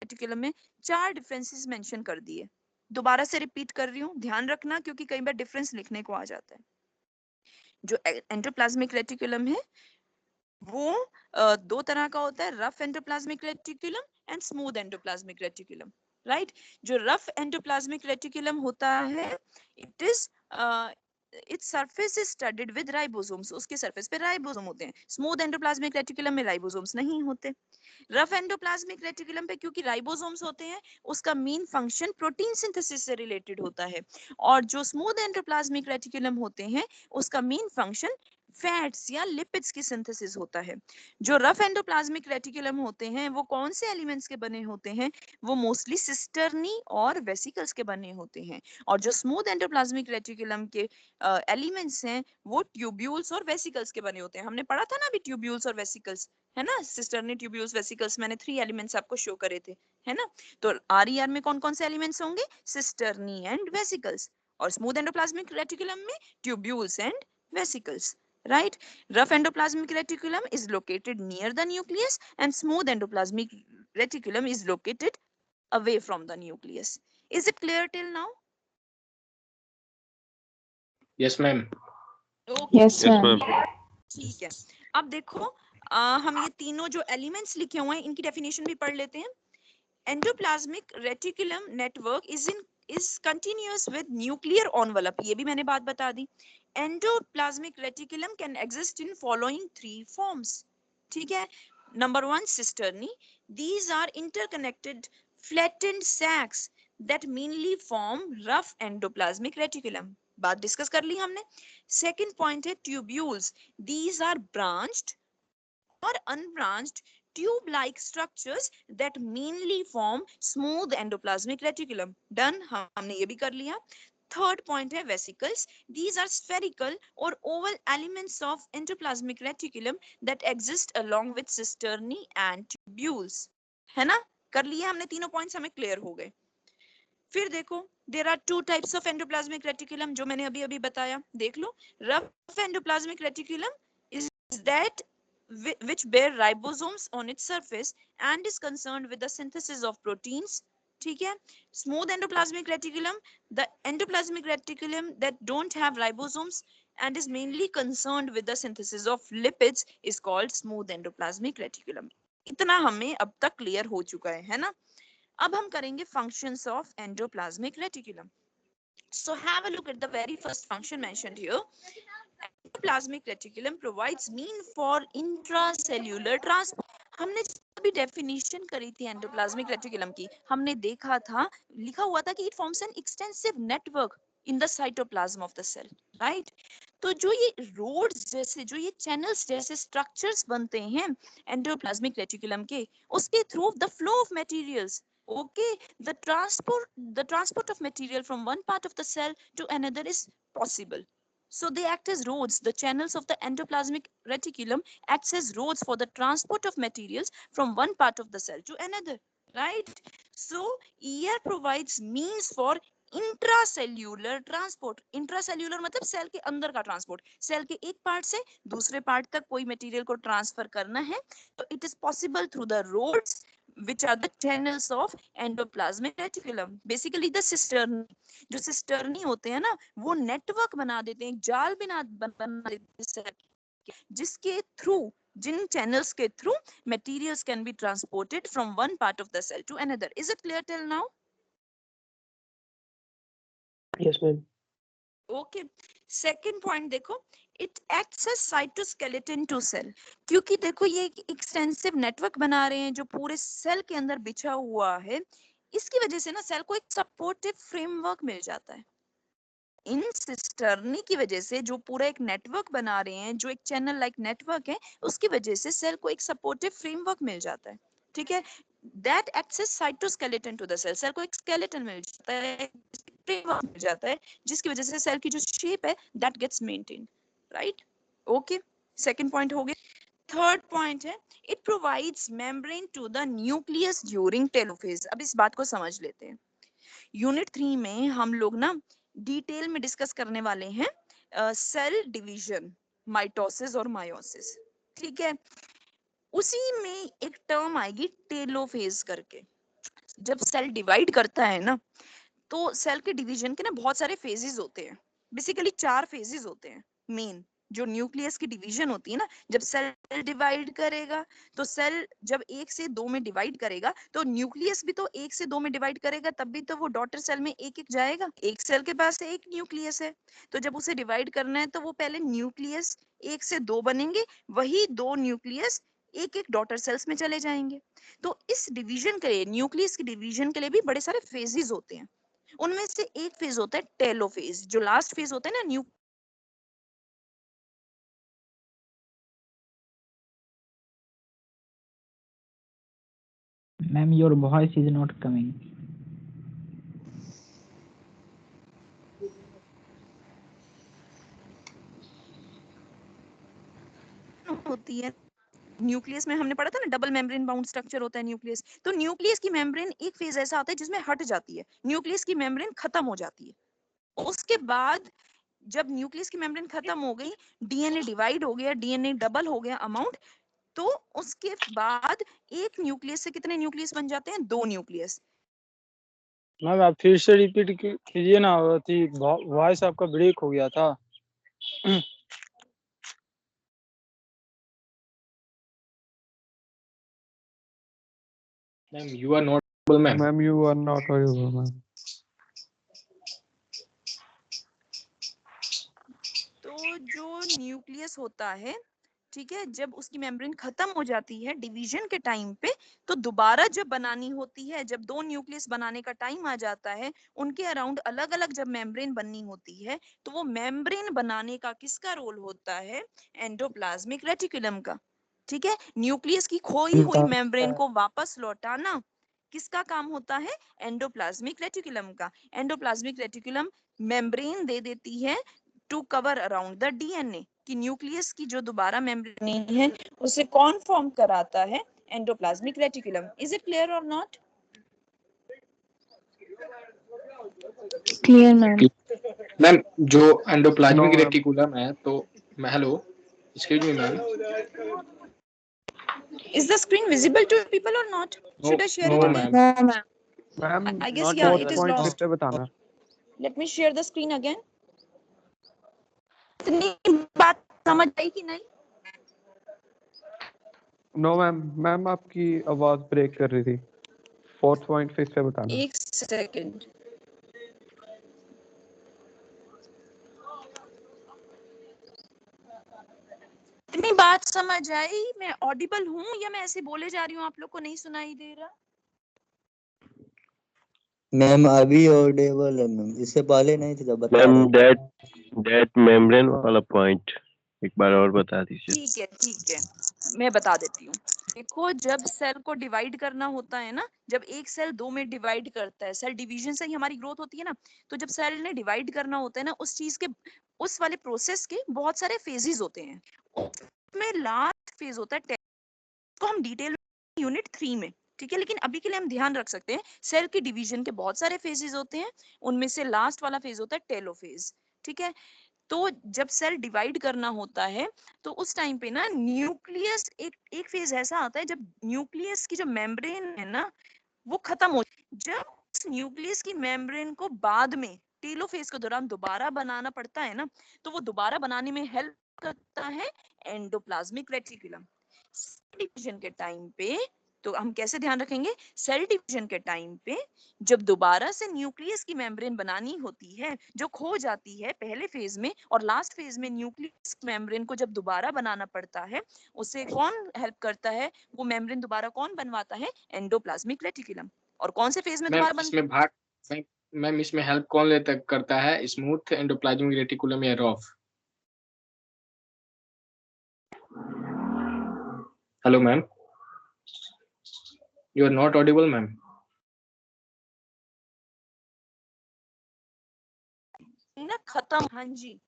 Reticulum में 4 differences mention कर दिए। दोबारा से रिपीट कर रही हूँ, ध्यान रखना क्योंकि कई बार डिफरेंस लिखने को आ जाता है। जो एंडोप्लाज्मिक रेटिकुलम है वो दो तरह का होता है, rough endoplasmic reticulum and smooth endoplasmic reticulum, right. जो रफ एंडोप्लाज्मिक रेटिकुलम होता है, it is its surface is studied with ribosomes, उसके सरफेस पे राइबोसोम होते हैं। स्मूथ एंडोप्लाज्मिक रेटिकुलम में राइबोसोम्स नहीं होते। रफ एंडोप्लाज्मिक रेटिकुलम पे क्योंकि राइबोसोम्स होते हैं, उसका मेन फंक्शन प्रोटीन सिंथेसिस से रिलेटेड होता है, और जो स्मूथ एंडोप्लाज्मिक रेटिकुलम होते हैं, उसका मेन फंक्शन फैट्स या लिपिड्स की सिंथेसिस होता है। जो रफ एंडोप्लाज्मिक रेटिकुलम होते हैं वो कौन से एलिमेंट्स के बने होते हैं? वो मोस्टली सिस्टर्नी और वेसिकल्स के बने होते हैं। और जो स्मूथ एंडोप्लाज्मिक रेटिकुलम के एलिमेंट्स हैं वो ट्यूब्यूल्स और वेसिकल्स के बने होते हैं। हमने पढ़ा था ना अभी ट्यूब्यूल्स और वेसिकल्स, है ना, सिस्टर्नी, ट्यूब्यूल्स, वेसिकल्स, मैंने 3 एलिमेंट्स आपको शो करे थे, है ना। तो आरईआर में कौन कौन से एलिमेंट्स होंगे? Cisternae and vesicles. और स्मूथ एंडोप्लाज्मिक रेटिकुलम में tubules and vesicles, right? Rough endoplasmic reticulum is located near the nucleus and smooth endoplasmic reticulum is located away from the nucleus. Is it clear till now? Yes, ma'am. Okay. Yes, yes ma'am. Ma'am. ठीक है, अब देखो हम ये तीनों जो elements लिखे हुए हैं इनकी डेफिनेशन भी पढ़ लेते हैं। Endoplasmic reticulum network is continuous with nuclear envelope, ये भी मैंने बात बता दी। Endoplasmic reticulum can exist in following 3 forms, ठीक है। Number 1 cisternae, these are interconnected flattened sacs that mainly form rough endoplasmic reticulum, बात डिस्कस कर ली हमने। सेकंड पॉइंट है tubules, these are branched or unbranched tube-like structures that mainly form smooth endoplasmic reticulum. Done, हमने ये भी कर लिया। Third point है vesicles, these are spherical or oval elements of endoplasmic reticulum that exist along with cisternae and tubules, है ना। कर लिया हमने, तीनों पॉइंट्स हमें क्लियर हो गए। फिर देखो there are 2 types of endoplasmic reticulum, जो मैंने अभी अभी बताया, देख लो। Rough endoplasmic reticulum is that which bear ribosomes on its surface and is concerned with the synthesis of proteins, ठीक है। Smooth endoplasmic reticulum, the endoplasmic reticulum that don't have ribosomes and is mainly concerned with the synthesis of lipids is called smooth endoplasmic reticulum। इतना हमें अब तक clear हो चुका है ना। अब हम करेंगे functions of endoplasmic reticulum. So have a look at the very first function mentioned here. Endoplasmic reticulum provides mean for intracellular transport. हमने अभी डेफिनेशन करी थी एंडोप्लाज्मिक रेटिकुलम की, हमने देखा था, लिखा हुआ था कि it forms an extensive network in the cytoplasm of the cell, right. तो जो ये रोड्स जैसे, जो ये चैनल्स जैसे स्ट्रक्चर्स बनते हैं एंडोप्लाज्मिक रेटिकुलम के, उसके through the flow of materials, okay, the transport of material from one part of the cell to another is possible. So they act as roads. The channels of the endoplasmic reticulum acts as roads for the transport of materials from one part of the cell to another, right? So ER provides means for intracellular transport. Intracellular मतलब cell के अंदर का transport, cell के एक part से दूसरे part तक कोई मटेरियल को ट्रांसफर करना है तो it is possible through the rods which are the channels of endoplasmic reticulum, basically the cisternae। जो सिस्टर्नी होते हैं ना, वो नेटवर्क बना देते हैं, जाल बना देते हैं, जिसके थ्रू, जिन चैनल्स के through materials can be transported from one part of the cell to another. Is it clear till now? Yes, ma'am. Okay, second point देखो, it acts as cytoskeleton to cell. क्योंकि देखो ये एक extensive network बना रहे हैं जो पूरे सेल के अंदर बिछा हुआ है, इसकी वजह से ना सेल को एक सपोर्टिव फ्रेमवर्क मिल जाता है। इन सिस्टर्नी की वजह से जो पूरा एक नेटवर्क बना रहे हैं, जो एक चैनल लाइक नेटवर्क है, उसकी वजह से सेल को एक सपोर्टिव फ्रेमवर्क मिल जाता है, ठीक है। That acts as cytoskeleton to the cell, cell को एक स्केलेटन मिल जाता है, फ्रेमवर्क मिल जाता है, जिसकी वजह से सेल की जो शेप है that gets maintained, right. Okay, second point हो गया। थर्ड पॉइंट है, it provides membrane to the nucleus during telophase. अब इस बात को समझ लेते हैं। यूनिट 3 में हम लोग ना डिटेल में डिस्कस करने वाले हैं सेल डिवीजन, माइटोसिस और मायोसिस, ठीक है। उसी में एक टर्म आएगी टेलोफेज करके, जब सेल डिवाइड करता है ना, तो सेल के डिवीजन के ना बहुत सारे फेजेस होते हैं। बेसिकली 4 फेजेस होते हैं मेन। जो न्यूक्लियस की डिवीजन होती है ना, जब सेल डिवाइड करेगा, तो सेल जब 1 से 2 में डिवाइड करेगा, तो न्यूक्लियस भी तो 1 से 2 में डिवाइड करेगा, तब भी तो वो डॉटर सेल में एक-एक जाएगा। एक सेल के पास एक न्यूक्लियस है, तो जब उसे डिवाइड करना है, तो वो पहले न्यूक्लियस 1 से 2 बनेंगे, वही 2 न्यूक्लियस एक-एक डॉटर सेल्स में चले जाएंगे। तो इस डिवीजन के लिए, न्यूक्लियस की डिवीजन के लिए भी बड़े सारे फेजेस होते हैं। उनमें से एक फेज होता है टेलोफेज, जो लास्ट फेज होता है ना new. Ma'am, your voice is not coming. होती है न्यूक्लियस में, हमने पढ़ा था ना डबल मेम्ब्रेन बाउंड स्ट्रक्चर होता है न्यूक्लियस। तो न्यूक्लियस की मेम्ब्रेन एक फेज ऐसा आता है जिसमें हट जाती है, न्यूक्लियस की मेम्ब्रेन खत्म हो जाती है। उसके बाद जब न्यूक्लियस की मेम्ब्रेन खत्म हो गई, डीएनए डिवाइड हो गया, डीएनए डबल हो गया अमाउंट, तो उसके बाद एक न्यूक्लियस से कितने न्यूक्लियस बन जाते हैं? 2 न्यूक्लियस। मैम आप फिर से रिपीट कीजिए ना, वॉइस आपका ब्रेक हो गया था। Ma'am, you are not audible, ma'am. Ma'am, you are not audible, ma'am. तो जो न्यूक्लियस होता है, ठीक है, जब उसकी मेम्ब्रेन खत्म हो जाती है डिवीजन के टाइम पे, तो दोबारा जब बनानी होती है, जब 2 न्यूक्लियस बनाने का टाइम आ जाता है, उनके अराउंड अलग अलग जब मेम्ब्रेन बननी होती है, तो वो मेम्ब्रेन बनाने का किसका रोल होता है? एंडोप्लाज्मिक रेटिकुलम का। ठीक है, न्यूक्लियस की खोई हुई मेम्ब्रेन को वापस लौटाना किसका काम होता है? एंडोप्लाज्मिक रेटिकुलम का। एंडोप्लाज्मिक रेटिकुलम मेम्ब्रेन दे देती है to cover around the DNA, कि न्यूक्लियस की जो दोबारा मेम्ब्रेन है उसे कौन फॉर्म कराता है? Endoplasmic reticulum. Is it clear और नॉट? Clear ma'am. मैम जो एंडोप्लाज्मिक No, ma'am. रेटिकुलम है, तो hello, excuse me ma'am. Is the screen visible to people or not? Should I share no it again? Ma'am. No ma'am. Ma'am, I guess not yeah, fourth it is point lost. फिर से बताना। Let me share the screen again. इतनी बात समझ आई कि नहीं? No ma'am, ma'am आपकी आवाज ब्रेक कर रही थी। फोर्थ पॉइंट फिर से बताना। एक सेकंड। इतनी बात समझ आई? मैं ऑडिबल हूँ या मैं ऐसे बोले जा रही हूँ, आप लोग को नहीं सुनाई दे रहा? मैम अभी ऑडिबल है मैम, इससे पहले नहीं थे जब बता रहे मैम थे। दैट मेम्ब्रेन वाला पॉइंट एक बार और बता दीजिए। ठीक है, मैं बता देती हूँ। देखो, जब सेल को डिवाइड करना होता है ना, जब एक सेल 2 में डिवाइड करता है, सेल डिवीजन से ही हमारी ग्रोथ होती है ना, तो जब सेल ने डिवाइड करना होता है ना, उस चीज के, उस वाले प्रोसेस के बहुत सारे फेजेस होते हैं। उसमें लास्ट फेज होता है तो हम डिटेल यूनिट 3 में, ठीक है, लेकिन अभी के लिए हम ध्यान रख सकते हैं सेल की डिवीजन के बहुत सारे फेजेस होते हैं, उनमें से लास्ट वाला फेज होता है टेलोफेज। ठीक है, तो जब सेल डिवाइड करना होता है, तो उस टाइम पे ना न्यूक्लियस एक फेज ऐसा आता है जब न्यूक्लियस की जो मेम्ब्रेन है ना, वो खत्म हो, जब उस न्यूक्लियस की मेम्ब्रेन को बाद में टेलोफेज के दौरान दोबारा बनाना पड़ता है ना, तो वो दोबारा बनाने में हेल्प करता है एंडोप्लाज्मिक रेटिकुलम। डिवीजन के टाइम पे, तो हम कैसे ध्यान रखेंगे? सेल डिवीजन के टाइम पे जब दोबारा से न्यूक्लियस की मेम्ब्रेन बनानी होती है, जो खो जाती है पहले फेज में, और लास्ट फेज में न्यूक्लियस मेम्ब्रेन को जब दोबारा बनाना पड़ता है, उसे कौन हेल्प करता है? वो मेम्ब्रेन दोबारा कौन बनवाता है? Endoplasmic reticulum. और कौन से फेज में मैम दोबारा इसमें भाग, मैम इसमें हेल्प कौन लेता करता है? स्मूथ एंडोप्लाज्मिक रेटिकुलम या rough? Hello ma'am, you are not Audible ma'am. ना खत्म, हाँ जी,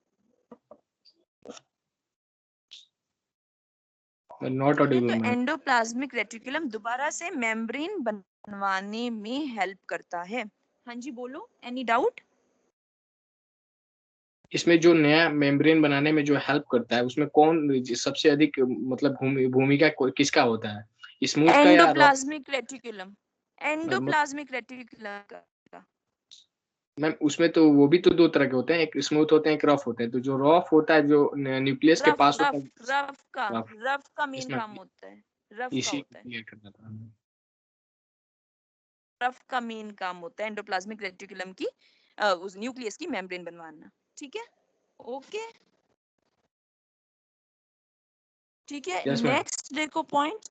नॉट ऑडिबल तो मैम। एंडोप्लाज्मिक रेटिकुलम दोबारा से मेम्ब्रेन बनवाने में हेल्प करता है। हाँ जी, बोलो, एनी डाउट? इसमें जो नया मेम्ब्रेन बनाने में जो हेल्प करता है, उसमें कौन सबसे अधिक मतलब भूमिका किसका होता है? स्मूथ का या rough? Endoplasmic reticulum. Endoplasmic reticulum का मैम उसमें तो वो भी तो दो तरह के होते हैं, एक स्मूथ होते हैं, एक रफ होते हैं। तो जो रफ होता है जो न्यूक्लियस के रफ पास होता रफ है, रफ का मेन इसमें काम होता है, रफ का इसी होता है, क्लियर करना था। रफ का मेन काम होता है एंडोप्लाज्मिक रेटिकुलम की उस न्यूक्लियस की मेम्ब्रेन बनवाना। ठीक है, ओके ठीक है। Yes ma'am. नेक्स्ट देखो पॉइंट,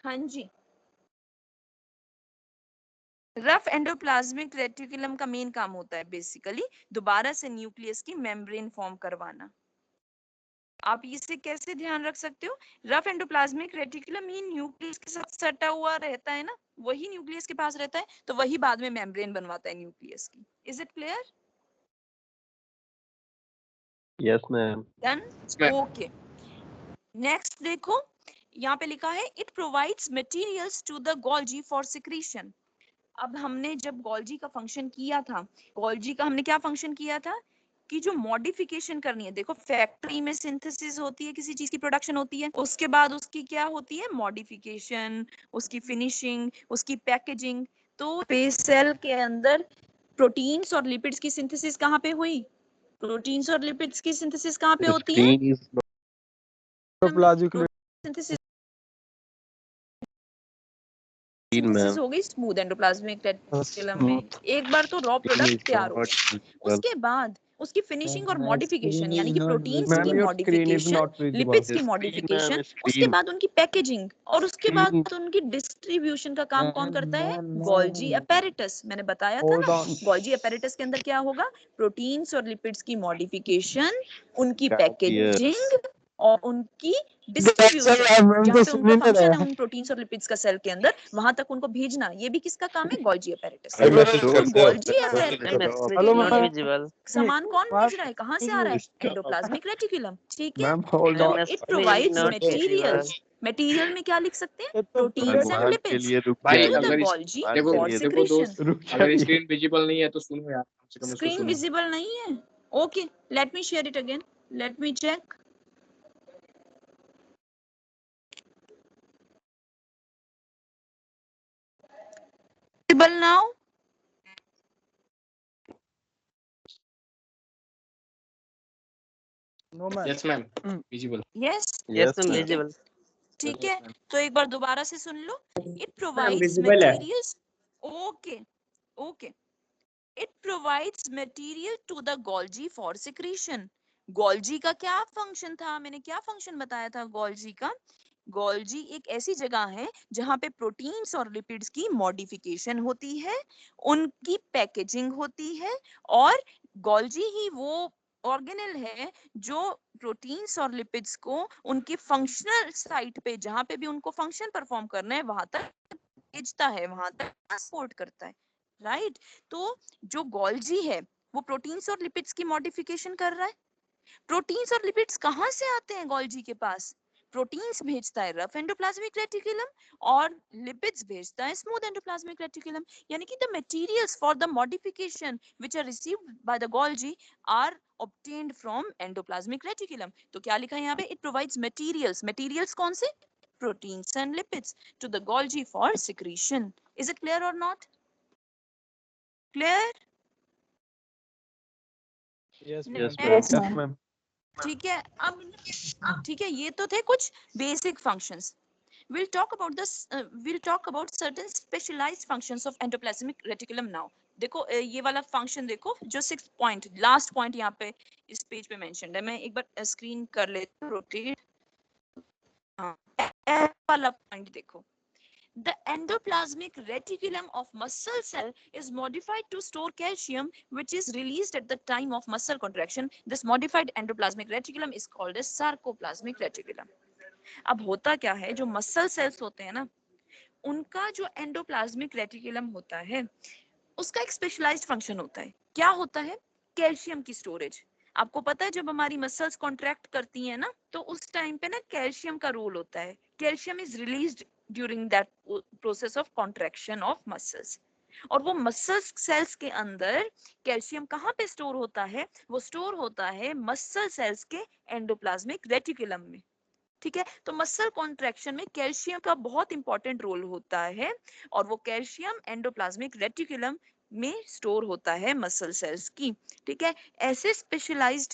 हाँ जी, रफ एंडोप्लाज्मिक रेटिकुलम का मेन काम होता है बेसिकली दोबारा से न्यूक्लियस की मेम्ब्रेन फॉर्म करवाना। आप इसे कैसे ध्यान रख सकते हो, रफ एंडोप्लाज्मिक रेटिकुलम ही न्यूक्लियस के साथ सटा हुआ रहता है ना, वही न्यूक्लियस के पास रहता है, तो वही बाद में मेम्ब्रेन बनवाता है न्यूक्लियस की। Is it clear? Yes ma'am. Done, ma'am okay. Next देखो, यहाँ पे लिखा है it provides materials to the Golgi for secretion. अब हमने जब गोल्जी का फंक्शन किया था, गोल्जी का हमने क्या फंक्शन किया था कि जो मॉडिफिकेशन करनी है, देखो फैक्ट्री में सिंथेसिस होती है, किसी चीज की प्रोडक्शन होती है, उसके बाद उसकी क्या होती है मॉडिफिकेशन, उसकी फिनिशिंग, उसकी पैकेजिंग। तो सेल के अंदर प्रोटीन्स और लिपिड्स की सिंथेसिस कहाँ पे हुई, प्रोटीन्स और लिपिड्स की सिंथेसिस कहाँ पे The होती है, screen is not endoplasmic synthesis seen, synthesis ma'am. हो गई स्मूथ एंडोप्लाज्मिक रेटिकुलम में। एक बार तो रॉ Screen प्रोडक्ट is तैयार हो not गया, visible. उसके बाद उसकी फिनिशिंग और मॉडिफिकेशन यानी कि प्रोटीन्स मैम की your screen is modification, not visible. Lipids The की screen, मॉडिफिकेशन, ma'am, उसके screen. बाद उनकी पैकेजिंग और उसके बाद Screen. उनकी डिस्ट्रीब्यूशन का काम कौन करता है, गोल्जी अपैरेटस। मैंने बताया था होल्ड ना, ऑन। गोल्जी अपैरेटस के अंदर क्या होगा, प्रोटीन्स और लिपिड्स की मॉडिफिकेशन, उनकी Gap years. पैकेजिंग और उनकी डिस्ट्रीब्यूशन, जहाँ पे उनका फंक्शन है उन प्रोटीन्स और लिपिड्स का सेल के अंदर, वहां तक उनको भेजना, ये भी किसका काम है, गोल्जी अपैरेटस। I must तो show Golgi the apparatus drop. के हेलो लिए मैम, सामान कौन भेज रहा है, कहाँ से आ रहा है, एंडोप्लाज्मिक रेटिकुलम। ठीक है, मैम होल्ड तो on. It provides materials, material में क्या लिख सकते हैं, प्रोटीन्स एंड भगवान के लिपिड्स लिए रुक भाई टू द जाइए। अगर गोल्जी भगवान देखो के फॉर लिए देखो सिक्रीशन। दोस्त, रुक अगर जाइए। स्क्रीन विजिबल नहीं है तो सुनो यार, कम से कम उसको स्क्रीन सुनो। विजिबल नहीं है, okay let me share it again, let me check. Visible now? No ma'am. Yes ma'am visible. Yes? Yes, ठीक है, ma'am. ठीक है, तो एक बार दोबारा से सुन लो। It provides visible है। materials. Okay, okay. It provides material to the Golgi for secretion. Golgi का क्या फंक्शन था, मैंने क्या फंक्शन बताया था Golgi का, गोल्जी एक ऐसी जगह है जहां पे प्रोटीन्स और लिपिड्स की मॉडिफिकेशन होती है, उनकी पैकेजिंग होती है, और गोल्जी ही वो ऑर्गेनेल है जो प्रोटीन्स और लिपिड्स को उनकी फंक्शनल साइट पे, जहां पे भी उनको फंक्शन परफॉर्म करना है, वहां तक भेजता है, वहां तक ट्रांसपोर्ट करता है, राइट। तो जो गोल्जी है वो प्रोटीन्स और लिपिड्स की मॉडिफिकेशन कर रहा है। प्रोटीन्स और लिपिड्स कहाँ से आते हैं गोल्जी के पास, प्रोटीन्स भेजता है रफ एंडोप्लाज्मिक रेटिकुलम और लिपिड्स भेजता है स्मूथ एंडोप्लाज्मिक रेटिकुलम, यानी कि the materials for the modification which are received by the Golgi are obtained from endoplasmic reticulum। तो क्या लिखा है यहाँ पे, it provides materials, materials कौन से, proteins and lipids to the Golgi for secretion। is it clear or not clear? Yes Yes, ma'am. ma'am. Yes ma'am. ठीक है, अब ठीक है, ये तो थे कुछ basic functions. we'll talk about this we'll talk about certain specialized functions of endoplasmic reticulum now। देखो ये वाला फंक्शन देखो, जो 6th पॉइंट, लास्ट पॉइंट यहाँ पे इस पेज पे मेंशन्ड है, मैं एक बार स्क्रीन कर लेती हूँ रोटेट। वाला पॉइंट देखो, the endoplasmic reticulum of muscle cell is modified to store calcium which is released at the time of muscle contraction। this modified endoplasmic reticulum is called as sarcoplasmic reticulum। अब होता क्या है, जो muscle cells होते हैं ना, उनका जो एंडोप्लाज्मिक रेटिकुलम होता है, उसका एक स्पेशलाइज्ड फंक्शन होता है। क्या होता है, कैल्शियम की स्टोरेज। आपको पता है जब हमारी मसल्स कॉन्ट्रैक्ट करती हैं ना, तो उस टाइम पे ना कैल्शियम का रोल होता है, calcium is released during that process of contraction of muscles. और वो मसल सेल्स के अंदर कैल्शियम कहाँ पे स्टोर होता है, वो स्टोर होता है मसल सेल्स के एंडोप्लाज्मिक रेटिकुलम में। ठीक है। तो मसल कॉन्ट्रैक्शन में कैल्शियम का बहुत इंपॉर्टेंट रोल होता है और वो कैल्शियम एंडोप्लाज्मिक रेटिकुलम में स्टोर होता है मसल सेल्स की। ठीक है। ऐसे स्पेशलाइज्ड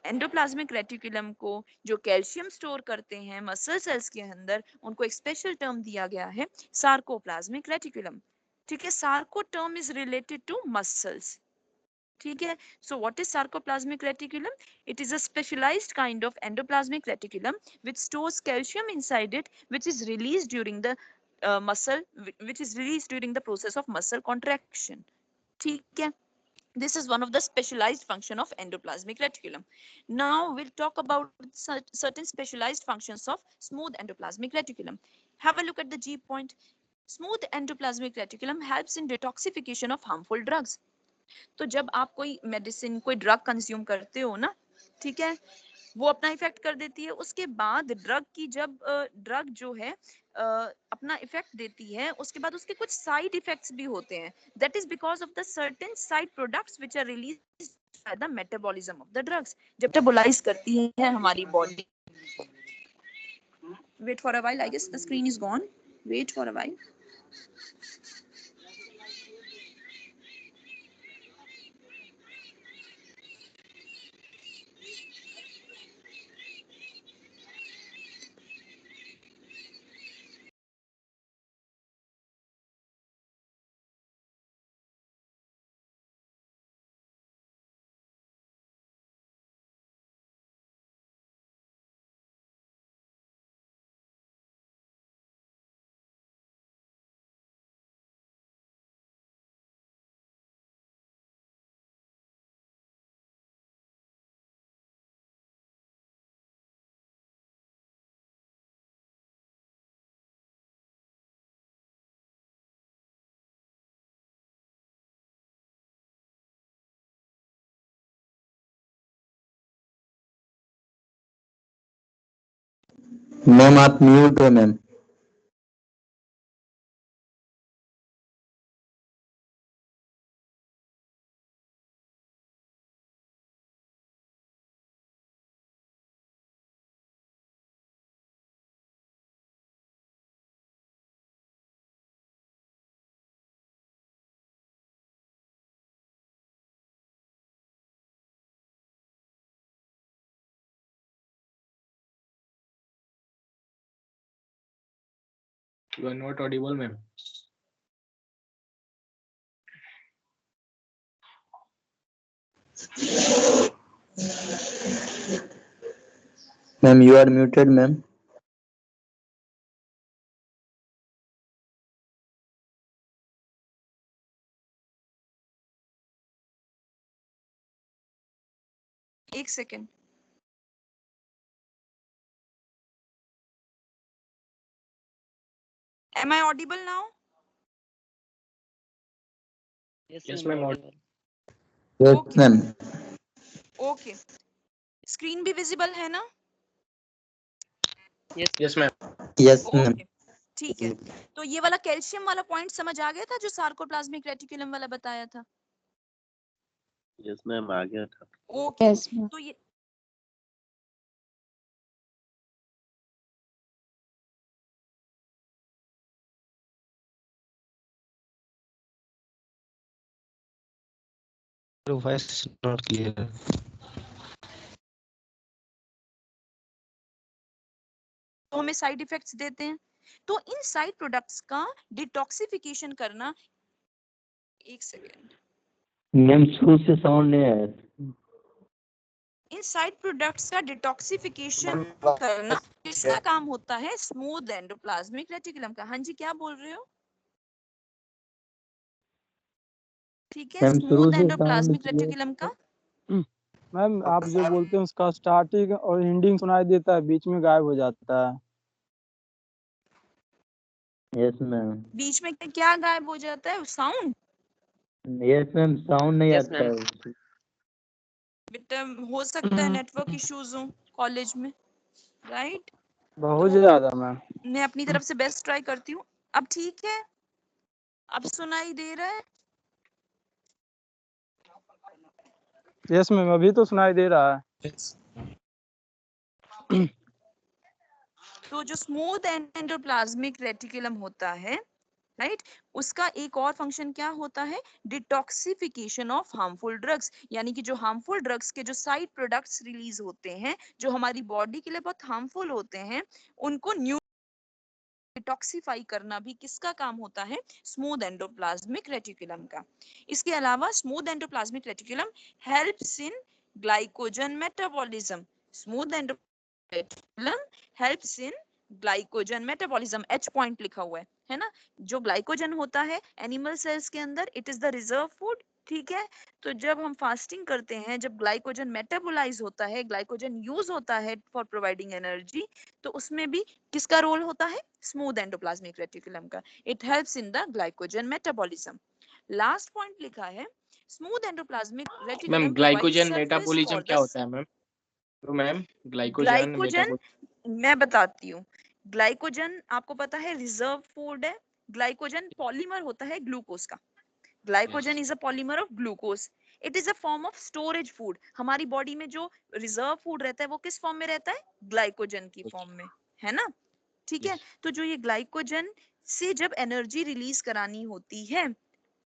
एंडोप्लाज्मिक रेटिकुलम को जो कैल्शियम स्टोर करते हैं मसल सेल्स के अंदर, उनको एक स्पेशल टर्म दिया गया है सार्कोप्लाज्मिक रेटिकुलम। ठीक है। Sarco term is related to muscles. ठीक है। So what is sarcoplasmic reticulum? It is a specialized kind of endoplasmic reticulum which stores calcium inside it, which is released during the which is released during the process of muscle contraction. ठीक है। This is one of the specialized function of endoplasmic reticulum. Now we'll talk about certain specialized functions of smooth endoplasmic reticulum. Have a look at the G point. Smooth endoplasmic reticulum helps in detoxification of harmful drugs. तो जब आप कोई medicine कोई drug consume करते हो ना, ठीक है, वो अपना इफेक्ट कर देती है। उसके बाद ड्रग की जब ड्रग जो है अपना इफेक्ट देती है, उसके बाद उसके कुछ साइड इफेक्ट्स भी होते हैं। That is because of the certain side products which are released by the metabolism of the drugs. जब मेटाबोलाइज करती है हमारी body. Wait for a while, I guess the screen is gone. Wait for a while. Ma'am आप mute हो ma'am. You are not audible, ma'am. Ma'am, you are muted, ma'am. एक second. Am I audible now? Yes, ma'am. Yes, Okay. ma'am. Okay. Screen भी visible है ना? Yes, ma'am. Yes, ma'am. Okay, ठीक है। तो ये वाला कैल्शियम वाला पॉइंट समझ आ गया था जो सार्कोप्लाज्मिक रेटिकुलम वाला बताया था? यस मैम आ गया था। ओके। Yes, ma'am. तो ये Your voice is not clear. तो हमें साइड इफेक्ट्स देते हैं। तो इन साइड प्रोडक्ट्स का डिटॉक्सिफिकेशन करना, एक सेकेंड, मैम शुरू से साउंड नहीं आया। इन साइड प्रोडक्ट्स का डिटॉक्सिफिकेशन करना किसका काम होता है? स्मूथ एंडोप्लाज्मिक रेटिकुलम का। हाँ जी, क्या बोल रहे हो? ठीक है, मैम शुरू स्मूथ से साउंड एंडोप्लाज्मिक क्लियर। रेटिकुलम का मैम आप जो बोलते हैं उसका स्टार्टिंग और एंडिंग सुनाई देता है, बीच में गायब हो जाता है। Yes ma'am. बीच में क्या गायब हो जाता है? साउंड? यस मैम, साउंड नहीं आता है। बेटा हो सकता है नेटवर्क इश्यूज हो कॉलेज में, राइट? बहुत तो ज्यादा मैम। मैं अपनी तरफ से बेस्ट ट्राई करती हूँ। अब ठीक है? अब सुनाई दे रहा है? यस मैम, अभी तो सुनाई दे रहा है। तो जो स्मूथ एंडोप्लाज्मिक रेटिकुलम होता है, राइट, उसका एक और फंक्शन क्या होता है, डिटॉक्सिफिकेशन ऑफ हार्मफुल ड्रग्स, यानी कि जो हार्मफुल ड्रग्स के जो साइड प्रोडक्ट्स रिलीज होते हैं जो हमारी बॉडी के लिए बहुत हार्मफुल होते हैं, उनको डिटॉक्सिफाई करना भी किसका काम होता है, स्मूथ एंडोप्लाज्मिक रेटिकुलम का। इसके अलावा smooth endoplasmic reticulum helps in glycogen metabolism. Smooth endoplasmic helps in glycogen metabolism, H point लिखा हुआ है ना। जो ग्लाइकोजन होता है एनिमल सेल्स के अंदर, it is the reserve food, ठीक है। तो जब हम फास्टिंग करते हैं, जब ग्लाइकोजन मेटाबोलाइज होता है, ग्लाइकोजन यूज होता है फॉर प्रोवाइडिंग एनर्जी, तो उसमें भी किसका रोल होता है, स्मूथ एंडोप्लाज्मिक रेटिकुलम का। It helps in the glycogen metabolism. Last point लिखा है, smooth endoplasmic ma'am reticulum provides glycogen surface metabolism for क्या द, होता है मैम? तो मैम ग्लाइकोजन ग्लाइकोजन, मेटाबॉलिज्म। मैं बताती हूँ। ग्लाइकोजन आपको पता है रिजर्व फूड है। ग्लाइकोजन पॉलीमर होता है ग्लूकोज का। Glycogen is a polymer of glucose. It is a form of storage food. हमारी बॉडी में जो रिजर्व फूड रहता है वो किस फॉर्म में रहता है, ग्लाइकोजन की फॉर्म में, है ना, ठीक है। तो जो ये ग्लाइकोजन से जब एनर्जी रिलीज करानी होती है,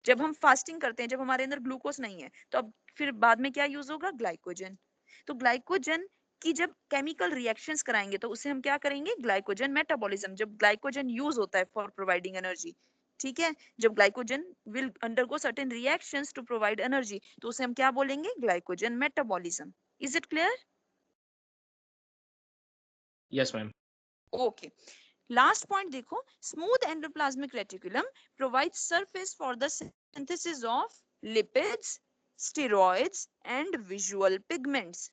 जब हम फास्टिंग करते हैं, जब हमारे अंदर ग्लूकोज नहीं है, तो अब फिर बाद में क्या यूज होगा, ग्लाइकोजन। तो ग्लाइकोजन की जब केमिकल रिएक्शंस कराएंगे तो उसे हम क्या करेंगे, ग्लाइकोजन मेटाबॉलिज्म। जब ग्लाइकोजन यूज होता है फॉर प्रोवाइडिंग एनर्जी, ठीक है, जब glycogen will undergo certain reactions to provide energy, तो उसे हम क्या बोलेंगे, glycogen metabolism. Is it clear? Yes ma'am. Okay, last point देखो, smooth endoplasmic reticulum provides surface for the synthesis of lipids, steroids and visual pigments.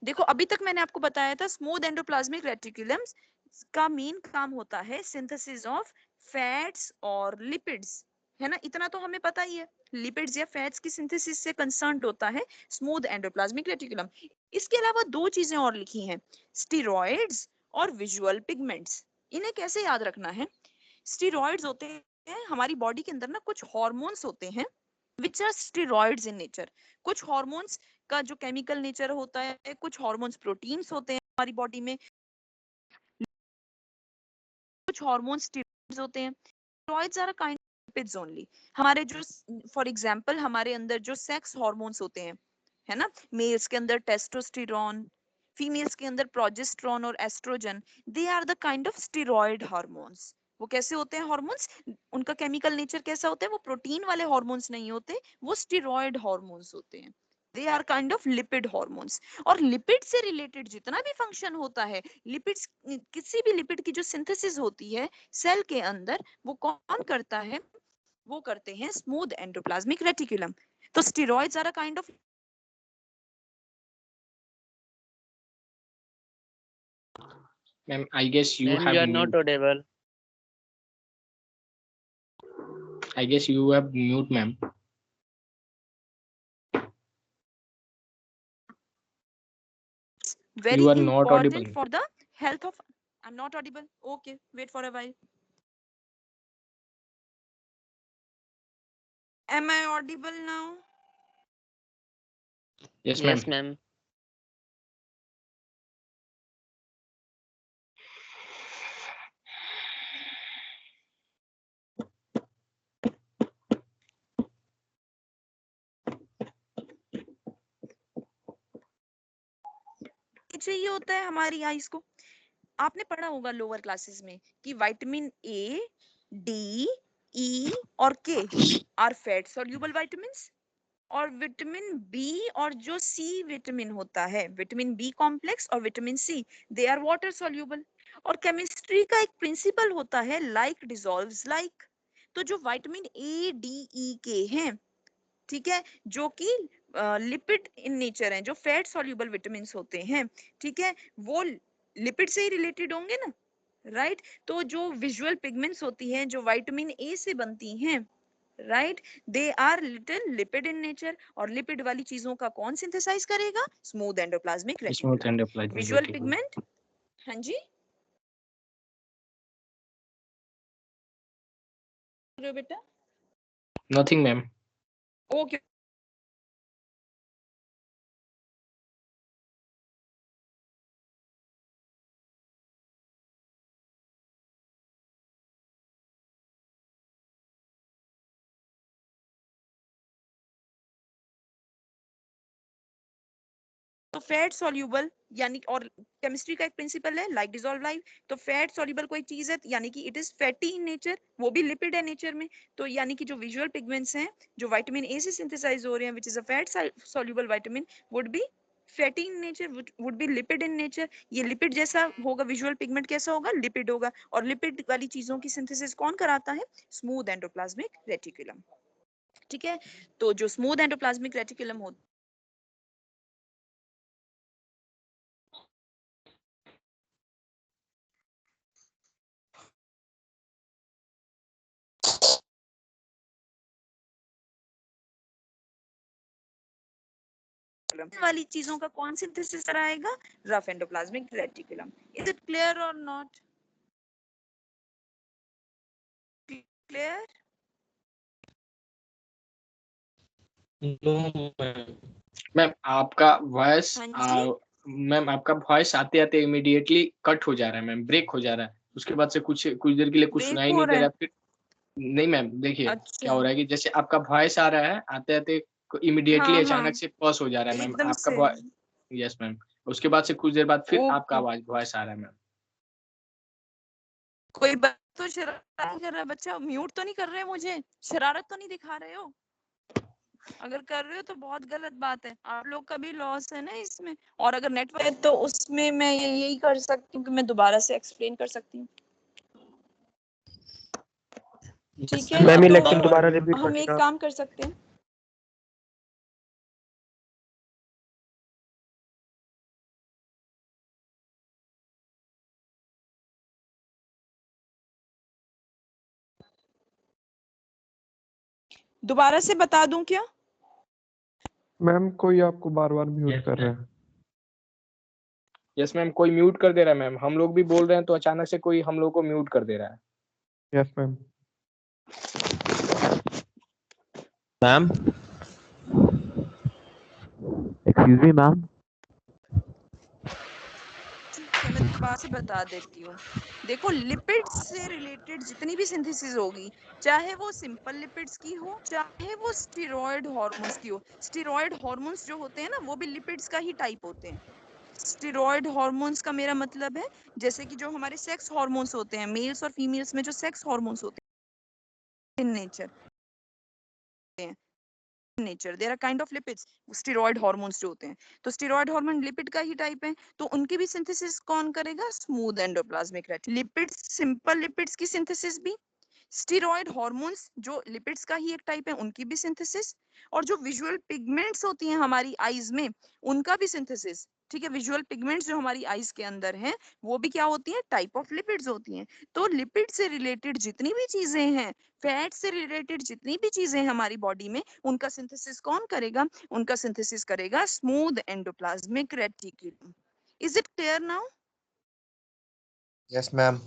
देखो अभी तक मैंने आपको बताया था स्मूथ एंडोप्लाज्मिक रेटिकुलम का मेन काम होता है सिंथेसिस ऑफ फैट्स और लिपिड्स, है ना, इतना तो हमें पता ही है। लिपिड्स या फैट्स की सिंथेसिस से कंसर्न होता है स्मूथ एंडोप्लाज्मिक रेटिकुलम। इसके अलावा दो चीजें और लिखी हैं, स्टेरॉइड्स और विजुअल पिगमेंट्स। इन्हें कैसे याद रखना है, स्टेरॉइड्स होते हैं हमारी बॉडी के अंदर ना कुछ हार्मोन्स होते हैं which are steroids in nature. कुछ हार्मोन्स का जो केमिकल नेचर होता है, कुछ हार्मोन्स प्रोटीन्स होते हैं हमारी बॉडी में, कुछ हार्मोन्स स्टेरॉइड्स होते हैं। Steroids are a kind of lipids only. हमारे जो, फॉर एग्जांपल हमारे अंदर जो सेक्स हार्मोन्स होते हैं, है ना, मेल्स के अंदर टेस्टोस्टेरोन, फीमेल्स के अंदर प्रोजेस्टेरोन और oestrogen, they are the kind of steroid hormones. वो कैसे होते हैं हार्मोन्स, उनका केमिकल नेचर कैसा होता है, वो प्रोटीन वाले हार्मोन्स नहीं होते, वो स्टेरॉइड हार्मोन्स होते हैं। They are kind of lipid hormones. और लिपिड से रिलेटेड जितना भी फंक्शन होता है, लिपिड्स, किसी भी लिपिड की जो सिंथेसिस होती है सेल के अंदर, वो कौन करता है, वो करते हैं स्मूथ एंडोप्लाज्मिक रेटिकुलम। तो steroids are a kind of, ma'am I guess you Ma'am, have you are not mute. audible. I guess you have mute ma'am. very You are not important audible. for the health of, I'm not audible, okay, wait for a while. Am I audible now? Yes ma'am. Yes, ma'am. चाहिए होता है हमारी eyes को, आपने पढ़ा होगा lower classes में कि विटामिन ए, डी, ई और K are fat soluble vitamins, और विटामिन बी और जो सी विटामिन होता है, विटामिन बी कॉम्प्लेक्स और vitamin C, they are water soluble. और केमिस्ट्री का एक प्रिंसिपल होता है लाइक डिसॉल्व्स लाइक। तो जो विटामिन ए, डी, ई, के हैं, ठीक है, जो कि लिपिड इन नेचर हैं, जो फैट सॉल्युबल विटामिन होते हैं, ठीक है, वो लिपिड से ही रिलेटेड होंगे ना, राइट। तो जो विजुअल पिगमेंट्स होती हैं जो विटामिन ए से बनती हैं, right, they are little lipid in nature. और लिपिड वाली चीजों का कौन सिंथेसाइज करेगा, smooth endoplasmic Smooth reticulum. endoplasmic visual reticulum. Pigment, हाँ जी, बेटा, Nothing ma'am. ओके। तो फैट सॉल्यूबल यानी, और केमिस्ट्री का एक प्रिंसिपल है लाइक डिसॉल्व लाइक, तो फैट सॉल्यूबल कोई चीज है यानी कि it is fatty in nature, वो भी लिपिड है नेचर में। तो यानी कि जो विजुअल पिगमेंट्स हैं जो विटामिन ए से सिंथेसाइज हो रहे हैं which is a fat soluble vitamin would be fatty in nature, would be lipid in nature. ये लिपिड जैसा होगा, विजुअल पिगमेंट कैसा होगा, लिपिड होगा। और लिपिड वाली चीजों की सिंथेसिस कौन कराता है, स्मूथ एंडोप्लाज्मिक रेटिकुलम। ठीक है, तो जो स्मूथ एंडोप्लाज्मिक रेटिकुलम होता वाली चीजों का कौन सिंथेसिस कराएगा, rough endoplasmic reticulum. Is it clear और नॉट क्लियर? मैम आपका वॉइस हाँ जी, मैम आपका वॉइस आते आते इमीडिएटली कट हो जा रहा है मैम, ब्रेक हो जा रहा है। उसके बाद से कुछ देर के लिए कुछ ब्रेक सुनाई हो नहीं दे रहा रहा है। है। फिर नहीं मैम, देखिए क्या अच्छा, हो रहा है कि जैसे आपका वॉइस आ रहा है, आते आते इमीडिएटली हाँ हाँ, अचानक से पॉज हो जा रहा है मैम एकदम आपका से। वॉइस। यस मैम, उसके बाद से कुछ देर बाद फिर आपका ओके, आवाज वॉइस आ रहा है मैम। कोई बात तो शरारत नहीं कर रहा है बच्चा, म्यूट तो नहीं कर रहे मुझे, शरारत तो नहीं दिखा रहे हो? अगर कर रहे हो तो बहुत गलत बात है, आप लोग का भी लॉस है ना इसमें। और अगर नेटवर्क है तो उसमें मैं यही कर सकती हूँ कि मैं दोबारा से एक्सप्लेन कर सकती हूँ। ठीक है, मैम ये तो लेक्चर दोबारा रिपीट हम कर एक देना। काम कर सकते हैं, दोबारा से बता दूं क्या? मैम कोई आपको बार बार म्यूट कर रहा है। यस मैम, कोई म्यूट कर दे रहा है मैम। हम लोग भी बोल रहे हैं तो अचानक से कोई हम लोग को म्यूट कर दे रहा है। Yes ma'am. Ma'am, excuse me ma'am. ठीक है, मैं दोबारा से बता देती हूँ। देखो, लिपिड्स से रिलेटेड जितनी भी सिंथेसिस होगी, चाहे वो सिंपल लिपिड्स की हो, चाहे वो स्टेरॉयड हार्मोन्स की हो। स्टेरॉयड हार्मोन्स जो होते हैं ना, वो भी लिपिड्स का ही टाइप होते हैं। स्टेरॉयड हार्मोन्स का मेरा मतलब है जैसे कि जो हमारे सेक्स हार्मोन्स होते हैं, मेल्स और फीमेल्स में जो सेक्स हार्मोन्स होते हैं in nature, nature there are kind of lipids, steroid hormones जो होते हैं। तो स्टेरॉयड हार्मोन लिपिड का ही टाइप है, तो उनकी भी सिंथेसिस कौन करेगा, smooth endoplasmic reticulum. Lipids, simple lipids की सिंथेसिस भी, स्टेरॉयड हार्मोन्स जो लिपिड्स का ही एक टाइप है उनकी भी सिंथेसिस, और जो विजुअल पिगमेंट्स होती हैं हमारी आईज में उनका भी सिंथेसिस। ठीक है, विजुअल पिगमेंट्स जो हमारी आईज के अंदर हैं वो भी क्या होती हैं, टाइप ऑफ लिपिड्स होती हैं। तो लिपिड से रिलेटेड जितनी भी चीजें हैं, फैट से रिलेटेड जितनी भी चीजें हैं हमारी बॉडी में, उनका सिंथेसिस कौन करेगा, उनका सिंथेसिस करेगा smooth endoplasmic reticulum. Is it clear now? Yes ma'am.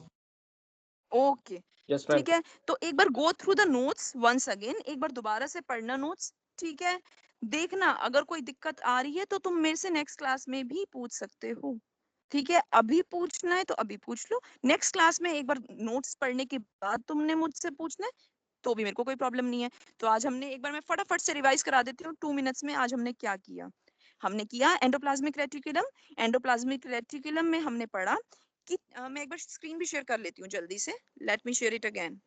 Okay, yes ma'am. ठीक है। तो एक बार go through the notes once again, एक बार दोबारा से पढ़ना नोट्स। ठीक है, देखना अगर कोई दिक्कत आ रही है तो तुम मेरे से नेक्स्ट क्लास में भी पूछ सकते हो। ठीक है, अभी पूछना है तो अभी पूछ लो, नेक्स्ट क्लास में एक बार नोट्स पढ़ने के बाद तुमने मुझसे पूछना है तो भी मेरे को कोई प्रॉब्लम नहीं है। तो आज हमने, एक बार मैं फटाफट से रिवाइज करा देती हूँ 2 मिनट्स में, आज हमने क्या किया। हमने किया एंडोप्लाज्मिक रेटिकुलम। एंडोप्लाज्मिक रेटिकुलम में हमने पढ़ा कि मैं एक बार स्क्रीन भी शेयर कर लेती हूँ जल्दी से, late me share it again.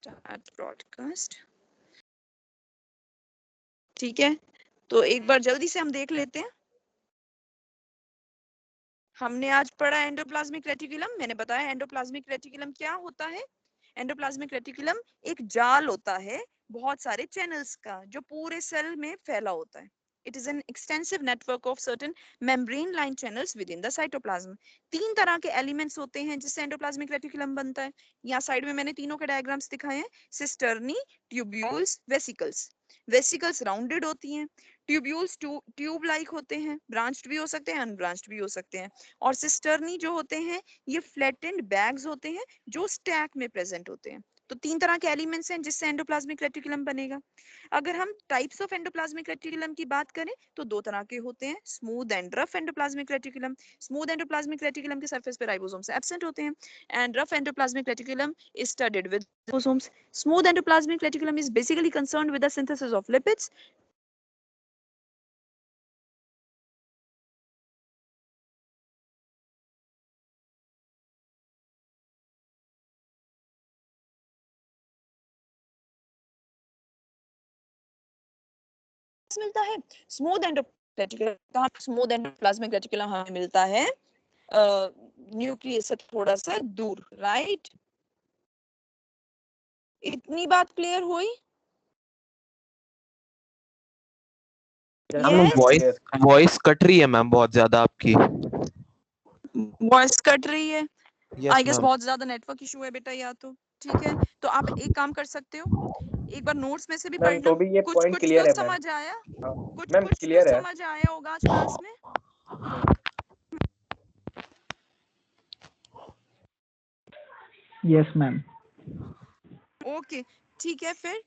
Start broadcast. ठीक है, तो एक बार जल्दी से हम देख लेते हैं। हमने आज पढ़ा एंडोप्लाज्मिक रेटिकुलम। मैंने बताया एंडोप्लाज्मिक रेटिकुलम क्या होता है। एंडोप्लाज्मिक रेटिकुलम एक जाल होता है बहुत सारे चैनल्स का जो पूरे सेल में फैला होता है। It is an extensive network of certain membrane line channels within the cytoplasm. 3 तरह के एलिमेंट्स होते हैं जिससे एंडोप्लाज्मिक रेटिकुलम बनता है। यहाँ साइड में मैंने तीनों के डायग्राम्स दिखाए हैं, cisternae, tubules, vesicles. Vesicles rounded होती हैं, ट्यूब्यूल्स ट्यूब लाइक होते हैं, ब्रांच्ड भी हो सकते हैं, अनब्रांच्ड भी हो सकते हैं, और सिस्टर्नी जो होते हैं ये फ्लैटेंड बैग्स होते हैं जो स्टैक में प्रेजेंट होते हैं। तो 3 तरह के एलिमेंट्स हैं जिससे एंडोप्लाज्मिक रेटिकुलम बनेगा। अगर हम टाइप्स ऑफ एंडोप्लाज्मिक रेटिकुलम की बात करें तो 2 तरह के होते हैं, smooth and rough endoplasmic reticulum. Smooth endoplasmic reticulum के सरफेस पे राइबोसोम्स एब्सेंट होते हैं, and rough endoplasmic reticulum is studded with ribosomes. Smooth endoplasmic reticulum is basically concerned with the synthesis of lipids, मिलता है? स्मूथ एंडोप्लाज्मिक, कहाँ smooth endoplasmic reticulum हमें मिलता है? न्यूक्लियस से थोड़ा सा दूर, राइट? इतनी बात क्लियर हुई? Ma'am Yes? वॉइस कट रही है मैम बहुत ज्यादा आपकी। वॉइस कट रही है? Yes I guess ma'am. बहुत ज्यादा नेटवर्क इशू है बेटा, या तो ठीक है। तो आप एक काम कर सकते हो, एक बार नोट्स में से भी मैम पढ़ना। तो भी ये कुछ पॉइंट कुछ क्लियर तो है मैम। समझ आया, कुछ मैम कुछ तो क्लियर है। समझ आया होगा आज क्लास में। Yes, ma'am. ओके ठीक है फिर